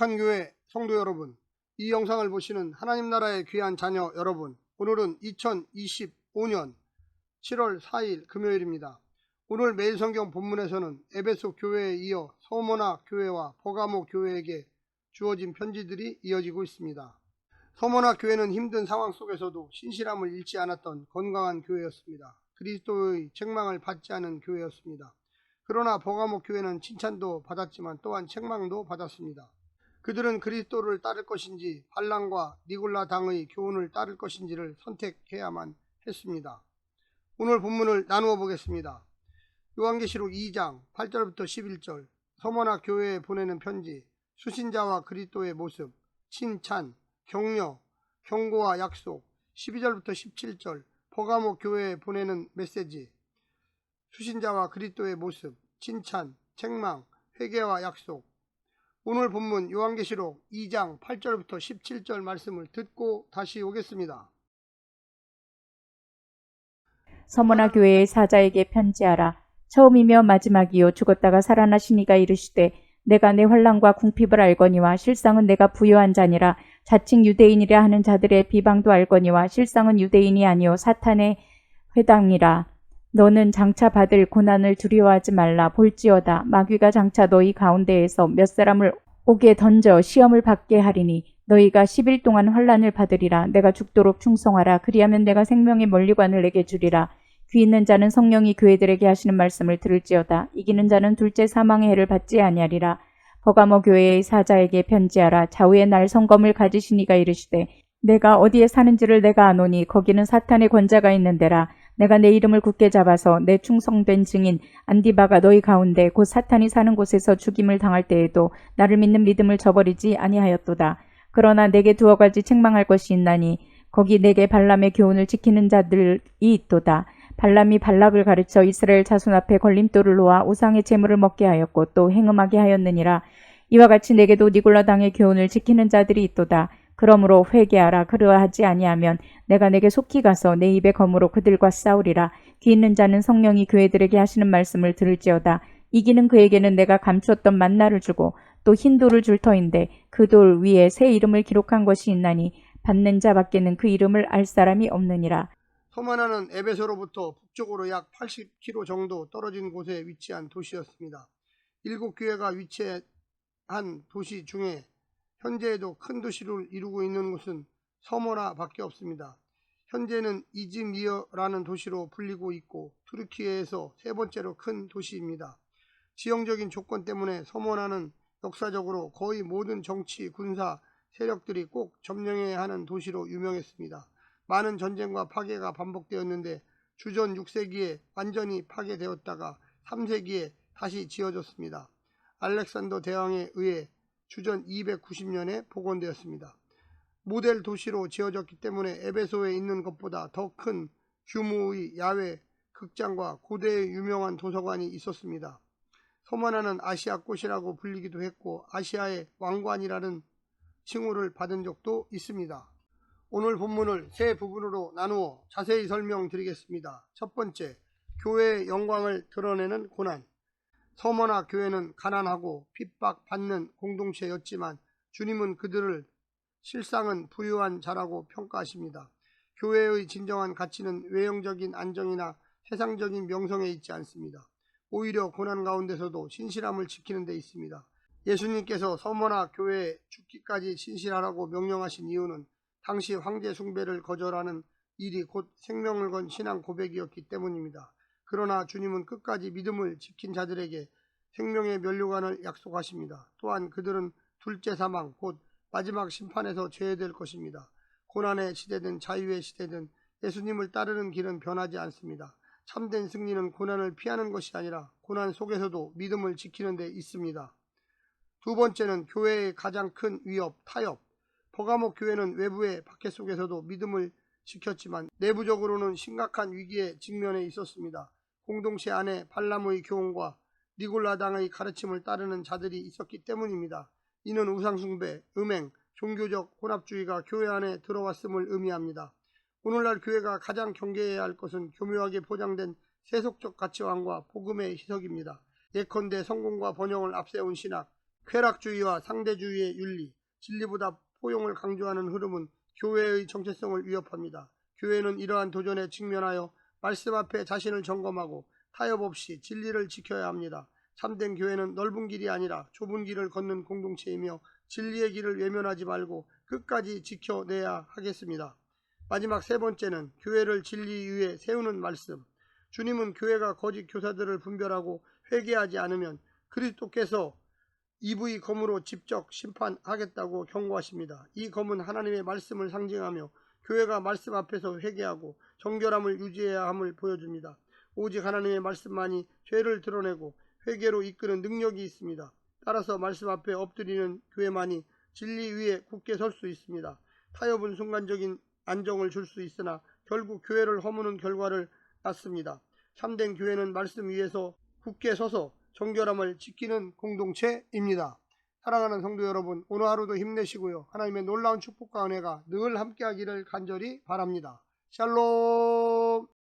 거룩한 교회 성도 여러분, 이 영상을 보시는 하나님 나라의 귀한 자녀 여러분, 오늘은 2025년 7월 4일 금요일입니다. 오늘 매일 성경 본문에서는 에베소 교회에 이어 서머나 교회와 버가모 교회에게 주어진 편지들이 이어지고 있습니다. 서머나 교회는 힘든 상황 속에서도 신실함을 잃지 않았던 건강한 교회였습니다. 그리스도의 책망을 받지 않은 교회였습니다. 그러나 버가모 교회는 칭찬도 받았지만 또한 책망도 받았습니다. 그들은 그리스도를 따를 것인지 발람과 니골라 당의 교훈을 따를 것인지를 선택해야만 했습니다. 오늘 본문을 나누어 보겠습니다. 요한계시록 2장 8절부터 11절, 서머나 교회에 보내는 편지, 수신자와 그리스도의 모습, 칭찬, 격려, 경고와 약속, 12절부터 17절, 버가모 교회에 보내는 메시지, 수신자와 그리스도의 모습, 칭찬, 책망, 회개와 약속. 오늘 본문 요한계시록 2장 8절부터 17절 말씀을 듣고 다시 오겠습니다. 서머나 교회의 사자에게 편지하라. 처음이며 마지막이요 죽었다가 살아나시니가 이르시되 내가 내 환난과 궁핍을 알거니와 실상은 내가 부요한 자니라. 자칭 유대인이라 하는 자들의 비방도 알거니와 실상은 유대인이 아니요 사탄의 회당이라. 너는 장차 받을 고난을 두려워하지 말라. 볼지어다 마귀가 장차 너희 가운데에서 몇 사람을 옥에 던져 시험을 받게 하리니 너희가 10일 동안 환난을 받으리라. 내가 죽도록 충성하라. 그리하면 내가 생명의 멀리관을 내게 주리라. 귀 있는 자는 성령이 교회들에게 하시는 말씀을 들을지어다. 이기는 자는 둘째 사망의 해를 받지 아니하리라. 버가모 교회의 사자에게 편지하라. 좌우의 날 성검을 가지시니가 이르시되 내가 어디에 사는지를 내가 아노니 거기는 사탄의 권자가 있는 데라. 내가 내 이름을 굳게 잡아서 내 충성된 증인 안디바가 너희 가운데 곧 사탄이 사는 곳에서 죽임을 당할 때에도 나를 믿는 믿음을 저버리지 아니하였도다. 그러나 내게 두어 가지 책망할 것이 있나니 거기 내게 발람의 교훈을 지키는 자들이 있도다. 발람이 발락을 가르쳐 이스라엘 자손 앞에 걸림돌을 놓아 우상의 제물을 먹게 하였고 또 행음하게 하였느니라. 이와 같이 내게도 니골라 당의 교훈을 지키는 자들이 있도다. 그러므로 회개하라. 그러하지 아니하면 내가 내게 속히 가서 내 입의 검으로 그들과 싸우리라. 귀 있는 자는 성령이 교회들에게 하시는 말씀을 들을지어다. 이기는 그에게는 내가 감추었던 만나를 주고 또 흰 돌을 줄 터인데 그 돌 위에 새 이름을 기록한 것이 있나니 받는 자밖에는 그 이름을 알 사람이 없느니라. 서머나는 에베소로부터 북쪽으로 약 80km 정도 떨어진 곳에 위치한 도시였습니다. 7교회가 위치한 도시 중에 현재에도 큰 도시를 이루고 있는 곳은 서머나 밖에 없습니다. 현재는 이즈미어라는 도시로 불리고 있고 투르키예에서 세 번째로 큰 도시입니다. 지형적인 조건 때문에 서머나는 역사적으로 거의 모든 정치, 군사 세력들이 꼭 점령해야 하는 도시로 유명했습니다. 많은 전쟁과 파괴가 반복되었는데 주전 6세기에 완전히 파괴되었다가 3세기에 다시 지어졌습니다. 알렉산더 대왕에 의해 주전 290년에 복원되었습니다. 모델 도시로 지어졌기 때문에 에베소에 있는 것보다 더 큰 규모의 야외 극장과 고대의 유명한 도서관이 있었습니다. 서머나는 아시아 꽃이라고 불리기도 했고 아시아의 왕관이라는 칭호를 받은 적도 있습니다. 오늘 본문을 세 부분으로 나누어 자세히 설명드리겠습니다. 첫 번째, 교회의 영광을 드러내는 고난. 서머나 교회는 가난하고 핍박받는 공동체였지만 주님은 그들을 실상은 부유한 자라고 평가하십니다. 교회의 진정한 가치는 외형적인 안정이나 세상적인 명성에 있지 않습니다. 오히려 고난 가운데서도 신실함을 지키는 데 있습니다. 예수님께서 서머나 교회에 죽기까지 신실하라고 명령하신 이유는 당시 황제 숭배를 거절하는 일이 곧 생명을 건 신앙 고백이었기 때문입니다. 그러나 주님은 끝까지 믿음을 지킨 자들에게 생명의 면류관을 약속하십니다. 또한 그들은 둘째 사망, 곧 마지막 심판에서 제외될 것입니다. 고난의 시대든 자유의 시대든 예수님을 따르는 길은 변하지 않습니다. 참된 승리는 고난을 피하는 것이 아니라 고난 속에서도 믿음을 지키는 데 있습니다. 두 번째는 교회의 가장 큰 위협, 타협. 버가모 교회는 외부의 박해 속에서도 믿음을 지켰지만 내부적으로는 심각한 위기에 직면해 있었습니다. 공동체 안에 발람의 교훈과 니골라 당의 가르침을 따르는 자들이 있었기 때문입니다. 이는 우상숭배, 음행, 종교적 혼합주의가 교회 안에 들어왔음을 의미합니다. 오늘날 교회가 가장 경계해야 할 것은 교묘하게 포장된 세속적 가치관과 복음의 희석입니다. 예컨대 성공과 번영을 앞세운 신학, 쾌락주의와 상대주의의 윤리, 진리보다 포용을 강조하는 흐름은 교회의 정체성을 위협합니다. 교회는 이러한 도전에 직면하여 말씀 앞에 자신을 점검하고 타협 없이 진리를 지켜야 합니다. 참된 교회는 넓은 길이 아니라 좁은 길을 걷는 공동체이며 진리의 길을 외면하지 말고 끝까지 지켜내야 하겠습니다. 마지막 세 번째는 교회를 진리 위에 세우는 말씀. 주님은 교회가 거짓 교사들을 분별하고 회개하지 않으면 그리스도께서 EV 검으로 직접 심판하겠다고 경고하십니다. 이 검은 하나님의 말씀을 상징하며 교회가 말씀 앞에서 회개하고 정결함을 유지해야 함을 보여줍니다. 오직 하나님의 말씀만이 죄를 드러내고 회개로 이끄는 능력이 있습니다. 따라서 말씀 앞에 엎드리는 교회만이 진리 위에 굳게 설 수 있습니다. 타협은 순간적인 안정을 줄 수 있으나 결국 교회를 허무는 결과를 낳습니다. 참된 교회는 말씀 위에서 굳게 서서 정결함을 지키는 공동체입니다. 사랑하는 성도 여러분, 오늘 하루도 힘내시고요. 하나님의 놀라운 축복과 은혜가 늘 함께하기를 간절히 바랍니다. 샬롬.